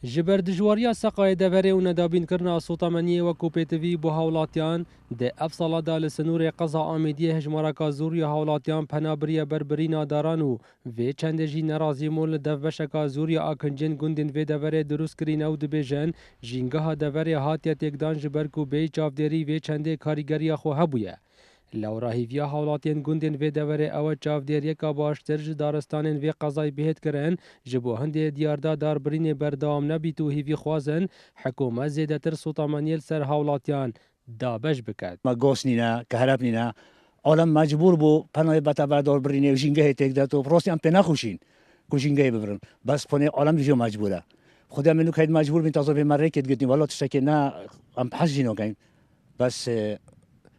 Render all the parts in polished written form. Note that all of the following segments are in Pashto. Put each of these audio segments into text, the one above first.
جبر دجواریا سقای دفره و ندابین کرنا سوطمانی و کوپیتوی بو هاولاتیان ده افصالا دا لسنور قضا آمیدی هجمارکا زوری هاولاتیان پنابری بربری ناداران و وی چند جی نرازی مول دف بشکا زوری آکنجن گندین وی دفره دروس کرین او دبیجن جینگاه دفره هاتیا تکدان جبر کو بی چافدری وی چند کاریگری خو هبویه. لوراهیویا حالاتین گوندین و دوره او چاودیریه که باشتر ج دارستانین و قضای بهت کرن جبو هنده دیاردا داربرین بردام نبیتو هیوی خوازن حکومت زیده تر سوطامانیل سر حالاتیان دابش بکد. ما گوش نینا کهرب نینا عالم مجبور بو پناه بتا داربرین و جینگه تک داد و پروستی هم پناه خوشین کوشینگه ببرن بس پناه عالم دیجو مجبوره خدا منو که مجبور بین تازه به مرکت گفتیم والا تشتکی نه ام حسینو کن بس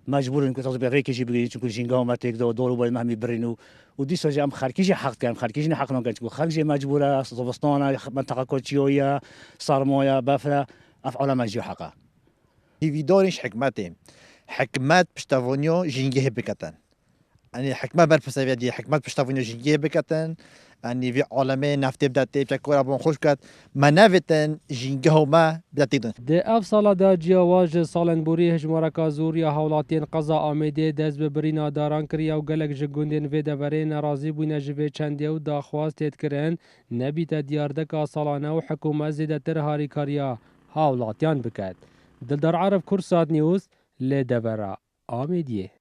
مجبورن که تازه به ریکشی بگیریم چون جینگاه ما تک دور باید مهمی برینو و دیس هم خرکیش حق کردیم خرکیش نه حق نکردیم چون خرکیش مجبوره زبستان منطقه کوچیویا سرمایه بفره افعال مجبور حقه هیویدارش حکمت پشتوانیا جینگه بکتن یعنی حکمت بر پسویدی حکمت پشتوانیا جینگه بکتن یعنی وی عالمه نفت بدته چکور ابون خوش کرد منوتن جینگه ما بدتیدن ده اف سالا دا جیاواج سالن بوری هجمارکا زوریا حولاتین قضا آمیده دست ببری ناداران کریا و گلک جگوندین و دوره نرازی بوین جوه چنده و داخواست تید کرن نبیت دیاردکا سالانه و حکومت زیده تر هاری کاریا حولاتیان بکد. دلدار عرب کرسات نیوز لی دوره آمیدیه.